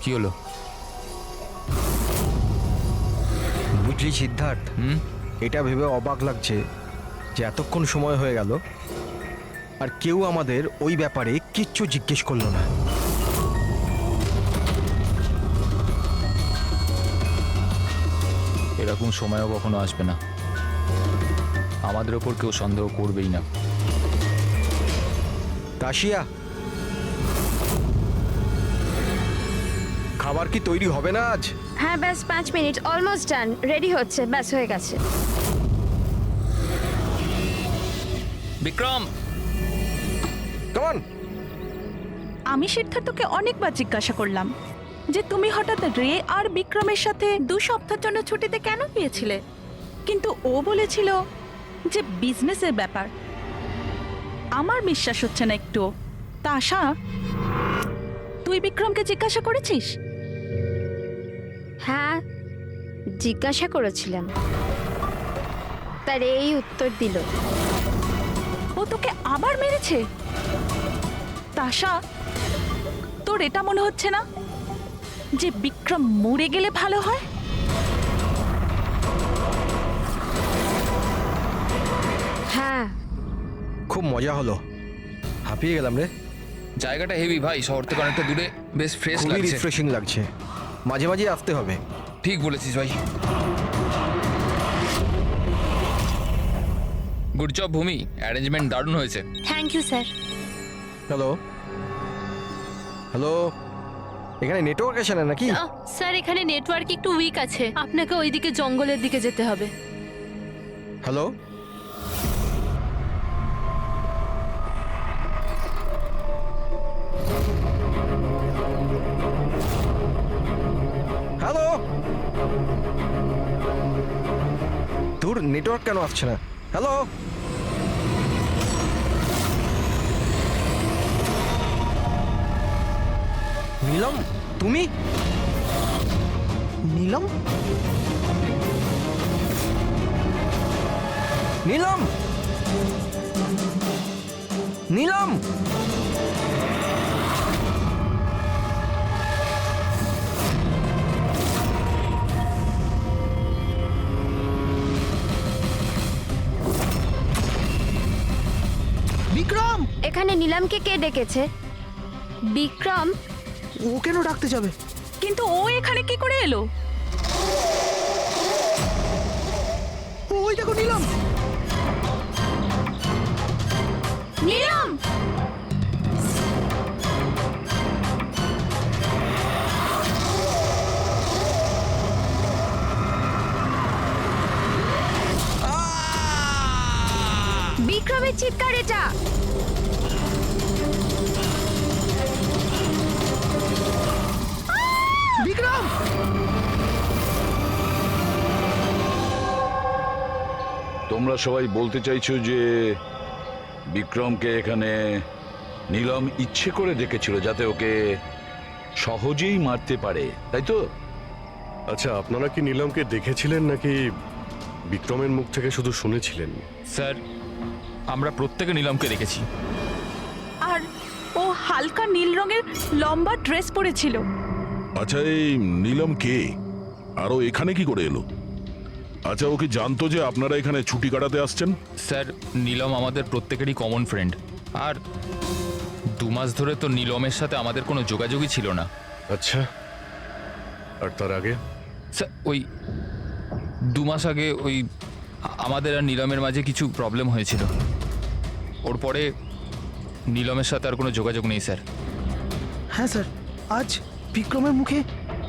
Speaker 11: কি হলো?
Speaker 13: বুঝলি সিদ্ধার্থ, এটা ভেবে অবাক লাগছে যে এতক্ষণ সময় হয়ে গেল আর কেউ আমাদের ওই ব্যাপারে কিচ্ছু জিজ্ঞেস করলো না।
Speaker 11: এরকম সময়ও কখনো আসবে না, আমাদের ওপর কেউ সন্দেহ করবেই না।
Speaker 13: তাশিয়া, খাবার কি তৈরি হবে না আজ?
Speaker 9: হ্যাঁ ব্যাস 5 মিনিট, অলমোস্ট ডান, রেডি হচ্ছে, ব্যাস হয়ে গেছে।
Speaker 11: বিক্রম,
Speaker 13: কেমন?
Speaker 12: আমি সিদ্ধার্থকে অনেকবার জিজ্ঞাসা করলাম যে তুমি হঠাৎ রে আর বিক্রমের সাথে 2 সপ্তাহের জন্য ছুটিতে কেন গিয়েছিলে, কিন্তু ও বলেছিল যে বিজনেসের ব্যাপার। আমার বিশ্বাস হচ্ছে না একটু। তা আশা, তুই বিক্রমকে জিজ্ঞাসা করেছিস?
Speaker 9: হ্যাঁ জিজ্ঞাসা করেছিলাম, তার এই উত্তর দিল।
Speaker 12: ও তোকে আবার মেরেছে? তাশা, তোর এটা মনে হচ্ছে না যে বিক্রম মরে গেলে ভালো হয়?
Speaker 9: হ্যাঁ।
Speaker 13: খুব মজা হলো, হাঁপিয়ে গেলাম রে।
Speaker 11: জায়গাটা হেভি ভাই, শহর থেকে অনেকটা দূরে, বেশ ফ্রেশ
Speaker 13: খুবই
Speaker 11: লাগছে।
Speaker 13: রিফ্রেশিং লাগছে, মাঝে মাঝে আসতে হবে।
Speaker 11: ঠিক বলেছিস ভাই। গুড জব ভূমি, অ্যারেঞ্জমেন্ট দারুণ হয়েছে।
Speaker 9: Thank you sir.
Speaker 13: Hello hello, এখানে নেটওয়ার্ক আসে না নাকি?
Speaker 9: স্যার এখানে নেটওয়ার্ক একটু উইক আছে, আপনাকে ওইদিকে জঙ্গলের দিকে যেতে হবে।
Speaker 13: হ্যালো, হ্যালো, তোর নেটওয়ার্ক কেন আসছে না? হ্যালো, নীলম, তুমি? নীলম, নীলম, নীলম,
Speaker 12: বিক্রম!
Speaker 9: এখানে নিলামকে কে ডেকেছে? বিক্রম?
Speaker 3: ও কেন ডাকতে যাবে?
Speaker 12: কিন্তু ও এখানে কি করে এলো?
Speaker 3: ওই দেখো নিলাম।
Speaker 9: নিলাম! বিক্রমের চিৎকার এটা।
Speaker 3: বিক্রম!
Speaker 4: তোমরা সবাই বলতে চাইছো যে বিক্রমকে এখানে নীলম ইচ্ছে করে ডেকেছিল যাতে ওকে সহজেই মারতে পারে, তাই তো?
Speaker 1: আচ্ছা, আপনারা কি নীলমকে দেখেছিলেন নাকি বিক্রমের মুখ থেকে শুধু শুনেছিলেন?
Speaker 11: স্যার, আমরা প্রত্যেকে নীলমকে দেখেছি।
Speaker 12: আর ও হালকা নীল রঙের লম্বা ড্রেস পরেছিল।
Speaker 5: আচ্ছা, এই নীলম কে আর ও এখানে কি করে এলো? আচ্ছা, ও কি জানতো যে আপনারা এখানে ছুটি কাটাতে আসছেন?
Speaker 11: স্যার, নীলম আমাদের প্রত্যেকেরই কমন ফ্রেন্ড, আর 2 মাস ধরে তো নীলমের সাথে আমাদের কোনো যোগাযোগই ছিল না।
Speaker 1: আচ্ছা, আর তার আগে?
Speaker 11: স্যার ওই 2 মাস আগে ওই আমাদের আর নীলমের মাঝে কিছু প্রবলেম হয়েছিল। ওর পরে নীলমের সাথে আর কোনো যোগাযোগ নেই স্যার।
Speaker 3: হ্যাঁ স্যার, আজ বিক্রমের মুখে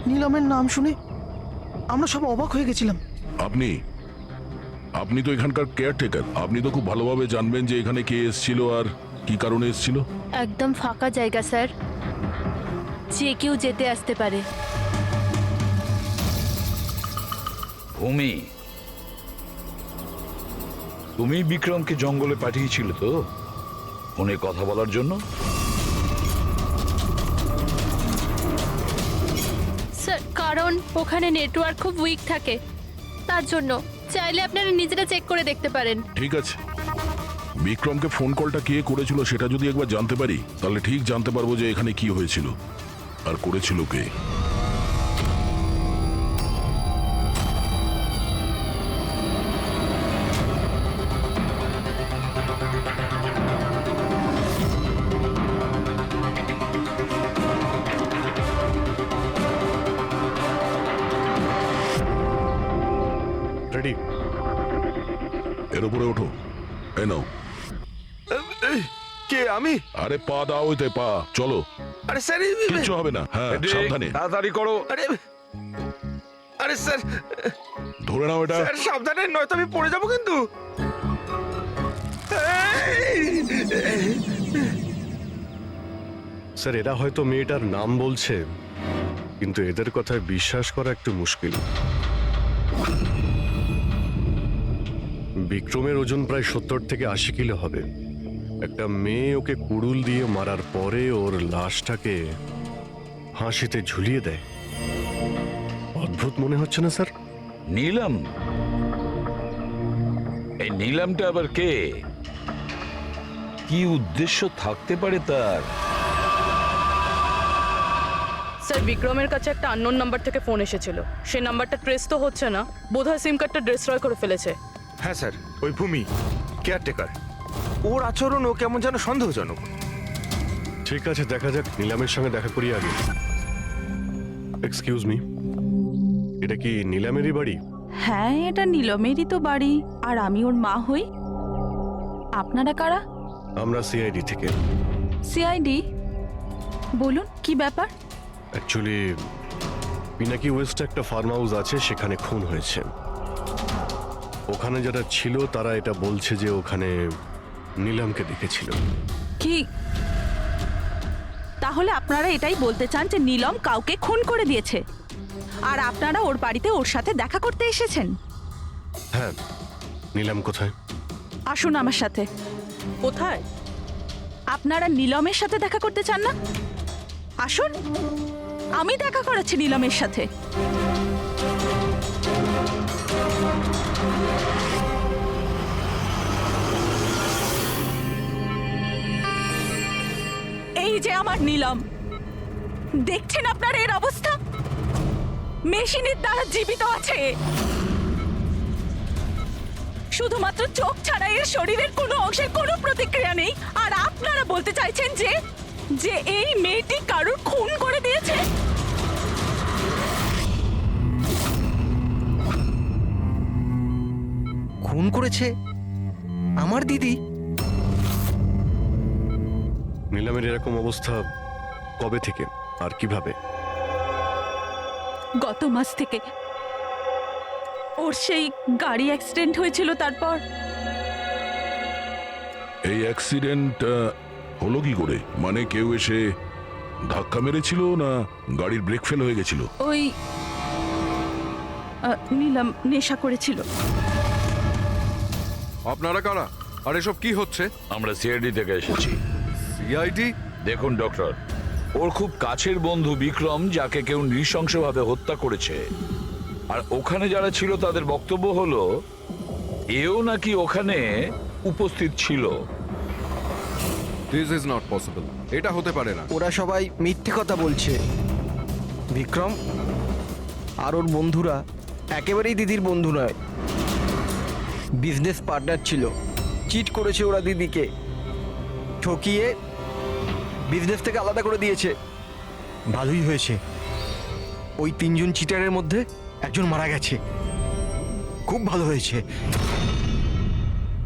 Speaker 3: নীলমের নাম শুনে আমরা সব অবাক হয়ে গেছিলাম।
Speaker 5: আপনি তো এখানকার কেয়ারটেকার, আপনি তো খুব ভালোভাবে জানবেন যে এখানে কে এসেছিল আর কি কারণে এসেছিল।
Speaker 9: একদম ফাঁকা জায়গা স্যার, যে কেউ যেতে আসতে পারে।
Speaker 4: ভূমি, তুমি বিক্রমকে জঙ্গলে পাঠিয়েছিলে তো ফোনে কথা বলার জন্য?
Speaker 9: স্যার কারণ ওখানে নেটওয়ার্ক খুব উইক থাকে, তার জন্য। চাইলে আপনারা নিজেরা চেক করে দেখতে পারেন।
Speaker 5: ঠিক আছে, বিক্রমকে ফোন কলটা কে করেছিল সেটা যদি একবার জানতে পারি তাহলে ঠিক জানতে পারবো যে এখানে কি হয়েছিল আর করেছিল কে।
Speaker 1: রেডি?
Speaker 5: এর উপরে ওঠো। এই নাও।
Speaker 14: কে আমি?
Speaker 5: আরে পা দাও, ওইতে পা। চলো।
Speaker 14: আরে স্যার,
Speaker 5: কিচ্ছু হবে না। হ্যাঁ, সাবধানে।
Speaker 4: তাড়াতাড়ি করো।
Speaker 14: আরে স্যার,
Speaker 5: ধরে নাও এটা।
Speaker 14: স্যার সাবধানে, নয়তো আমি পড়ে যাবো কিন্তু।
Speaker 1: স্যার, এরা হয়তো মেয়েটার নাম বলছে, কিন্তু এদের কথায় বিশ্বাস করা একটু মুশকিল। বিক্রমের ওজন প্রায় 70 থেকে 80 কিলো হবে। একটা মেয়ে ওকে কুড়ুল দিয়ে মারার পরে ওর লাশটাকে ফাঁসিতে ঝুলিয়ে দেয়। অদ্ভুত মনে হচ্ছে না স্যার?
Speaker 4: নীলম? এই নীলমটা আবার কে? কি উদ্দেশ্য থাকতে পারে তার?
Speaker 10: স্যার, বিক্রমের কাছে একটা আননোন নাম্বার থেকে ফোন এসেছিল। সেই নাম্বারটা ট্রেস তো হচ্ছে না, বোধহয় সিম কার্ডটা ডিস্ট্রয় করে ফেলেছে।
Speaker 14: হ্যাঁ স্যার, ওই ভূমি কেয়ারটেকার, ওর আচরণও কেমন যেন সন্দেহজনক।
Speaker 1: ঠিক আছে, দেখা যাক। নিলামের সঙ্গে দেখা করি আগে। এক্সকিউজ মি, এটা কি নিলামেরই বাড়ি?
Speaker 12: হ্যাঁ, এটা নীলমেরই তো বাড়ি, আর আমি ওর মা হই। আপনারা কারা?
Speaker 1: আমরা সিআইডি থেকে।
Speaker 12: সিআইডি? বলুন কি ব্যাপার?
Speaker 1: অ্যাকচুয়ালি পিনাকি ওয়েস্টে একটা ফার্ম হাউস আছে, সেখানে খুন হয়েছে। ওখানে যারা ছিল তারা এটা বলছে যে ওখানে নিলামকে দেখেছিল।
Speaker 12: কি তাহলে আপনারা এটাই বলতে চান যে নীলম কাউকে খুন করে দিয়েছে, আর আপনারা ওর বাড়িতে ওর সাথে দেখা করতে এসেছেন?
Speaker 1: হ্যাঁ। নিলাম কোথায়?
Speaker 12: আসুন আমার সাথে।
Speaker 10: কোথায়?
Speaker 12: আপনারা নীলমের সাথে দেখা করতে চান না? আসুন, আমি দেখা করাচ্ছি নীলমের সাথে। এই যে আমার নীলম, দেখছেন আপনার এর অবস্থা? মেশিনের দ্বারা জীবিত আছে, শুধুমাত্র চোখ ছাড়া এর শরীরের কোনো অংশের কোনো প্রতিক্রিয়া নেই। আর আপনারা বলতে চাইছেন যে যে এই মেয়েটি কারোর খুন করে দিয়েছে?
Speaker 13: খুন করেছে আমার দিদি?
Speaker 1: নিলামের এরকম অবস্থা কবে থেকে আর কিভাবে?
Speaker 12: গত মাস থেকে। ওর সেই গাড়ি অ্যাক্সিডেন্ট হয়েছিল, তারপর।
Speaker 5: এই অ্যাক্সিডেন্ট হলো কি করে? মানে কেউ এসে ধাক্কা মেরেছিল না গাড়ির ব্রেক ফেল হয়ে গেছিল?
Speaker 12: ওই নীলম নেশা করেছিল।
Speaker 2: আপনারা কারা আর এসব কি হচ্ছে?
Speaker 4: আমরা সিআইডি থেকে এসেছি।
Speaker 2: সিআইডি?
Speaker 4: দেখুন ডক্টর, ওর খুব কাছের বন্ধু বিক্রম, যাকে কেউ নৃশংসভাবে হত্যা করেছে। আর ওখানে যারা ছিল তাদের বক্তব্য হলো এও নাকি ওখানে উপস্থিত ছিল।
Speaker 2: This is not possible. এটা হতে পারে না।
Speaker 13: ওরা সবাই মিথ্যে কথা বলছে। বিক্রম আর ওর বন্ধুরা একেবারেই দিদির বন্ধু নয়, বিজনেস পার্টনার ছিল। চিট করেছে ওরা দিদিকে, ঠকিয়ে বিজনেস থেকে আলাদা করে দিয়েছে। ভালোই হয়েছে, ওই 3জন চিটারের মধ্যে একজন মারা গেছে। খুব ভালো হয়েছে।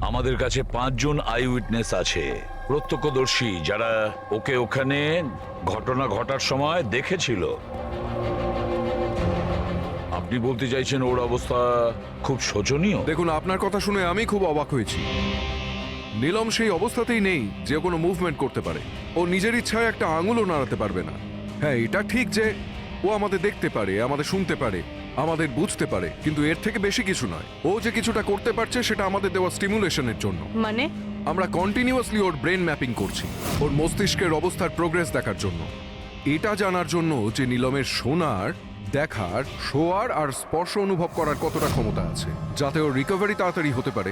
Speaker 4: আমাদের কাছে 5 জন আই উইটনেস আছে, প্রত্যক্ষদর্শী, যারা ওকে ওখানে ঘটনা ঘটার সময় দেখেছিল। আপনি বলতে চাইছেন ওর অবস্থা খুব শোচনীয়?
Speaker 2: দেখুন, আপনার কথা শুনে আমি খুব অবাক হয়েছি। নীলম সেই অবস্থাতেই নেই যে কোনো মুভমেন্ট করতে পারে। ও নিজের ইচ্ছায় একটা আঙুলও নাড়াতে পারবে না। হ্যাঁ, এটা ঠিক যে ও আমাদের দেখতে পারে, আমাদের শুনতে পারে, আমাদের বুঝতে পারে, কিন্তু এর থেকে বেশি কিছু নয়। ও যে কিছুটা করতে পারছে সেটা আমাদের দেওয়া স্টিমুলেশনের জন্য।
Speaker 10: মানে
Speaker 2: আমরা কন্টিনিউয়াসলি ওর ব্রেন ম্যাপিং করছি, ওর মস্তিষ্কের অবস্থার প্রোগ্রেস দেখার জন্য। এটা জানার জন্য যে নীলমের শোনার, দেখার, শোয়ার আর স্পর্শ অনুভব করার কতটা ক্ষমতা আছে, যাতে ওর রিকভারি তাড়াতাড়ি হতে পারে।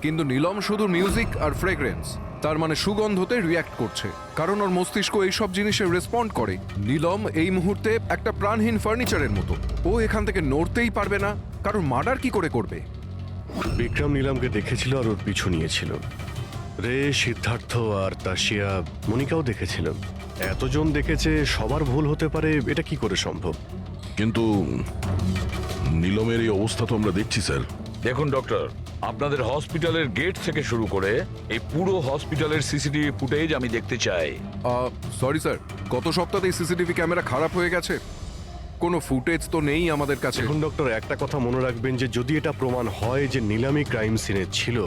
Speaker 2: কিন্তু নীলম শুধু মিউজিক আর ফ্রেগ্রেন্স, তার মানে সুগন্ধতে রিয়্যাক্ট করছে, কারণ ওর মস্তিষ্ক এইসব জিনিসে রেসপন্ড করে। নীলম এই মুহূর্তে একটা প্রাণহীন ফার্নিচারের মতো। ও এখান থেকে নড়তেই পারবে না, কারণ মার্ডার কি করে করবে?
Speaker 1: বিক্রম নীলমকে দেখেছিল আর ওর পিছু নিয়েছিল। রে, সিদ্ধার্থ আর তাশিয়া, মনিকাও দেখেছিল। এতজন দেখেছে, সবার ভুল হতে পারে, এটা কি করে সম্ভব?
Speaker 5: কিন্তু নীলমের এই অবস্থা তো আমরা দেখছি স্যার।
Speaker 4: দেখুন ডক্টর, আপনাদের হসপিটালের গেট থেকে শুরু করে এই পুরো হসপিটালের সিসিটিভি ফুটেজ আমি দেখতে চাই।
Speaker 2: সরি স্যার, গত সপ্তাহেই সিসিটিভি ক্যামেরা খারাপ হয়ে গেছে, কোনো ফুটেজ তো নেই আমাদের কাছে।
Speaker 1: এখন ডক্টর, একটা কথা মনে রাখবেন যে যদি এটা প্রমাণ হয় যে নীলামি ক্রাইম সিনে ছিল,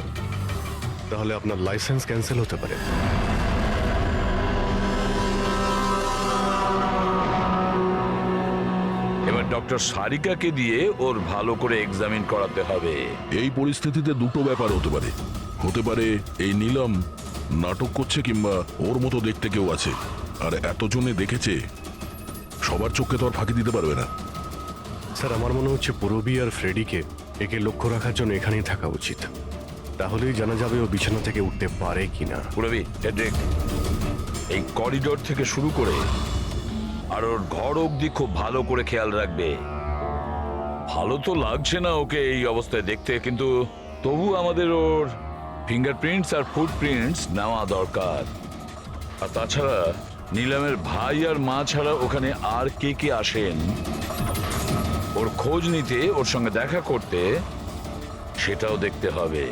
Speaker 1: তাহলে আপনার লাইসেন্স ক্যান্সেল হতে পারে।
Speaker 4: এবার ডক্টর সারিকাকে দিয়ে ওর ভালো করে এক্সামিন করাতে হবে।
Speaker 5: এই পরিস্থিতিতে দুটো ব্যাপার হতে পারে। হতে পারে এই নীলম নাটক করছে, কিংবা ওর মতো দেখতে কেউ আছে, আর এতজনে দেখেছে, সবার চোখে তো আর ফাঁকি দিতে পারবে না।
Speaker 1: স্যার, আমার মনে হচ্ছে পুরবি আর ফ্রেডিকে একে লক্ষ্য রাখার জন্য এখানেই থাকা উচিত। তাহলেই জানা যাবে ও বিছানা থেকে উঠতে পারে কিনা।
Speaker 4: পুরবি, হেড্রিক, এই করিডোর থেকে শুরু করে আর ওর ঘর অবধি খুব ভালো করে খেয়াল রাখবে। ভালো তো লাগছে না ওকে এই অবস্থায় দেখতে, কিন্তু তবু আমাদের ওর ফিঙ্গারপ্রিন্টস আর ফুটপ্রিন্টস নেওয়া দরকার। আর তাছাড়া নীলামের ভাই আর মা ছাড়া ওখানে আর কে কে আসেন ওর খোঁজ নিতে, ওর সঙ্গে দেখা করতে, সেটাও দেখতে হবে।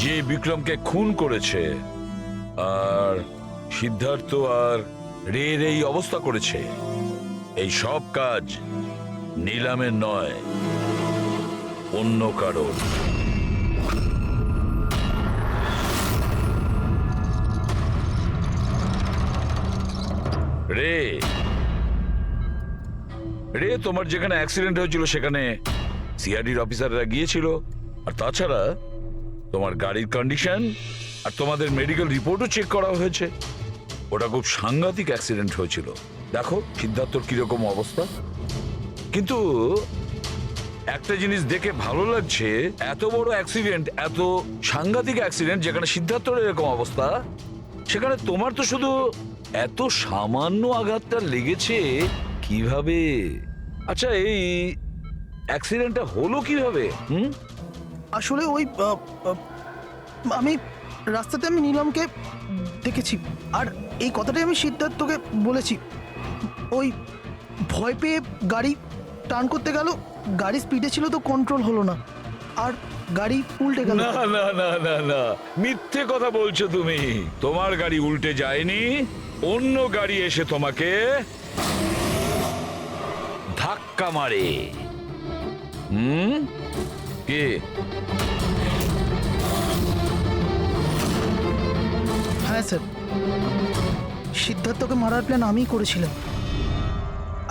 Speaker 4: যে বিক্রমকে খুন করেছে আর সিদ্ধার্থ আর রের এই অবস্থা করেছে, এই সব কাজ নীলামের নয়, অন্য কারোর। রে, রে, তোমার যেখানে অ্যাক্সিডেন্ট হয়েছিল সেখানে সিআইডির অফিসাররা গিয়েছিল। আর তাছাড়া তোমার গাড়ির কন্ডিশন আর তোমাদের মেডিকেল রিপোর্টও চেক করা হয়েছে। ওটা খুব সাংঘাতিক অ্যাক্সিডেন্ট হয়েছিল। দেখো সিদ্ধার্থর কিরকম অবস্থা। কিন্তু একটা জিনিস দেখে ভালো লাগছে, এত বড় অ্যাক্সিডেন্ট, এত সাংঘাতিক অ্যাক্সিডেন্ট, যেখানে সিদ্ধার্থর এরকম অবস্থা, সেখানে তোমার তো শুধু এত সামান্য আঘাতটা লেগেছে কিভাবে? আচ্ছা, এই অ্যাক্সিডেন্টটা হলো কিভাবে?
Speaker 3: আসলে ওই আমি রাস্তাতে আমি নীলমকে দেখেছি, আর এই কথাটাই আমি সিদ্ধার্থকে বলেছি। ওই ভয় পেয়ে গাড়ি টার্ন করতে গেল, গাড়ি স্পিডে ছিল তো কন্ট্রোল হলো না, আর গাড়ি উল্টে গেল।
Speaker 4: না না না না না, মিথ্যে কথা বলছো তুমি। তোমার গাড়ি উল্টে যায়নি, অন্য গাড়ি এসে তোমাকে ধাক্কা মারে। কে?
Speaker 3: হ্যাঁ স্যার, সিদ্ধার্থকে মারার প্ল্যান আমিই করেছিলাম,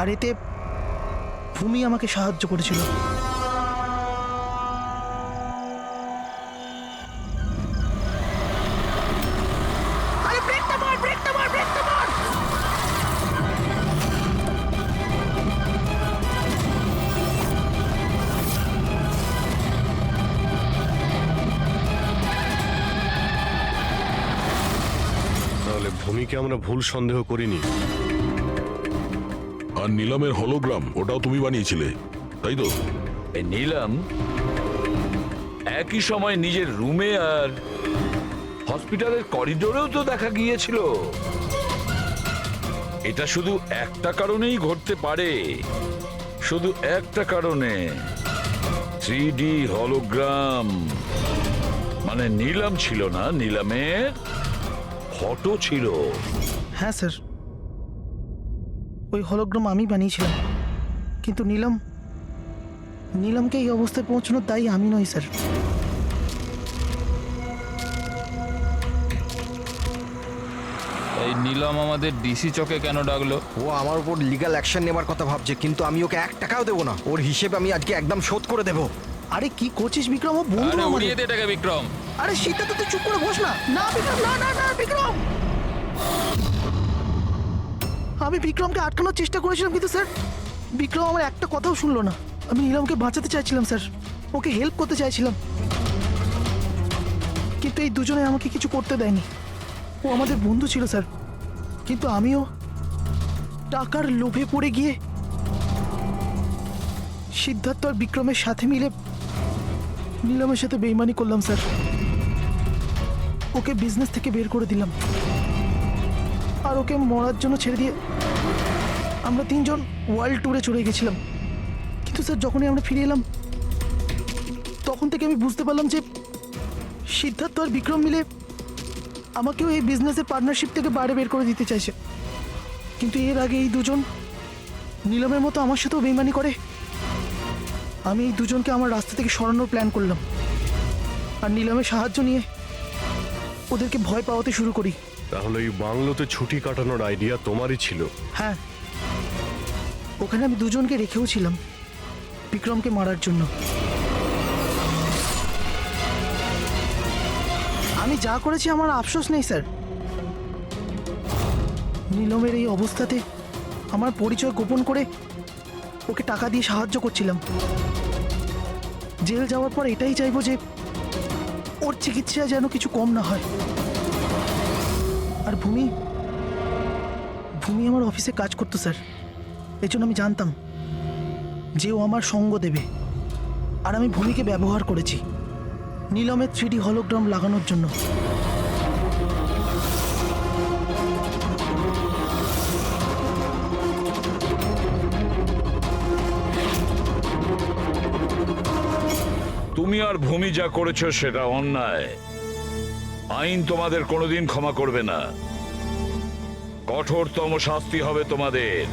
Speaker 3: আর এতে ভূমি আমাকে সাহায্য করেছিল।
Speaker 1: তাহলে ভূমিকে আমরা ভুল সন্দেহ করিনি।
Speaker 5: আর নীলমের হলোগ্রাম, ওটাও তুমি বানিয়েছিলে, তাই তো?
Speaker 4: এই নীলম একই সময় নিজের রুমে আর হসপিটালের করিডোরেও তো দেখা গিয়েছিল। এটা শুধু একটা কারণেই ঘটতে পারে, শুধু একটা কারণে। 3D হলোগ্রাম, মানে নিলাম ছিল না, নিলামের ফটো ছিল।
Speaker 3: হ্যাঁ স্যার, ওই হলোগ্রাম আমি বানিয়েছিলাম, কিন্তু নীলামকে এই অবস্থায় পৌঁছানোর দায়ী আমি নই স্যার।
Speaker 11: এই নীলম আমাদের ডিসি চকে কেন ডাকলো?
Speaker 13: ও আমার উপর লিগ্যাল অ্যাকশন নেবার কথা ভাবছে, কিন্তু আমি ওকে 1 টাকাও দেবো না। ওর হিসেব আমি আজকে একদম শোধ করে দেবো।
Speaker 3: আরে কি করছিস বিক্রম? ও বন্ধু
Speaker 11: আরে
Speaker 3: আমাদের।
Speaker 11: উড়িয়ে দে এটাকে বিক্রম।
Speaker 3: আরে সেটা তো তুই চুপ করে বস না। না বিক্রম, না না না বিক্রম। আমি বিক্রমকে আটকানোর চেষ্টা করেছিলাম, কিন্তু স্যার বিক্রম আমার একটা কথাও শুনলো না। আমি নীলমকে বাঁচাতে চাইছিলাম স্যার, ওকে হেল্প করতে চাইছিলাম, কিন্তু এই দুজনে আমাকে কিছু করতে দেয়নি। ও আমাদের বন্ধু ছিল স্যার, কিন্তু আমিও টাকার লোভে পড়ে গিয়ে সিদ্ধার্থ আর বিক্রমের সাথে মিলে নীলমের সাথে বেইমানি করলাম স্যার। ওকে বিজনেস থেকে বের করে দিলাম, আর ওকে মরার জন্য ছেড়ে দিয়ে আমরা 3 জন ওয়ার্ল্ড ট্যুরে চলে গেছিলাম। কিন্তু স্যার যখনই আমরা ফিরে এলাম, তখন থেকে আমি বুঝতে পারলাম যে সিদ্ধার্থ আর বিক্রম মিলে আমাকেও এই বিজনেসের পার্টনারশিপ থেকে বাইরে বের করে দিতে চাইছে। কিন্তু এর আগে এই দুজন নীলমের মতো আমার সাথেও বেইমানি করে। আমি এই দুজনকে আমার রাস্তা থেকে সরানোর প্ল্যান করলাম, আর নীলমের সাহায্য নিয়ে ওদেরকে ভয় পাওয়াতে শুরু করি।
Speaker 1: তাহলে এই বাংলোতে ছুটি কাটানোর আইডিয়া তোমারই ছিল?
Speaker 3: হ্যাঁ, ওখানে আমি দুজনকে রেখেও ছিলাম বিক্রমকে মারার জন্য। আমি যা করেছি আমার আফসোস নেই স্যার। নীলমের এই অবস্থাতে আমার পরিচয় গোপন করে ওকে টাকা দিয়ে সাহায্য করছিলাম। জেল যাওয়ার পর এটাই চাইবো যে ওর চিকিৎসা যেন কিছু কম না হয়। আর ভূমি আমার অফিসে কাজ করতো স্যার, এই জন্য আমি জানতাম যে ও আমার সঙ্গ দেবে। আর আমি ভূমিকে ব্যবহার করেছি নীলমের 3D হলোগ্রাম লাগানোর জন্য।
Speaker 4: তুমি আর ভূমি যা করেছো সেটা অন্যায়। আইন তোমাদের কোনোদিন ক্ষমা করবে না, কঠোরতম শাস্তি হবে তোমাদের।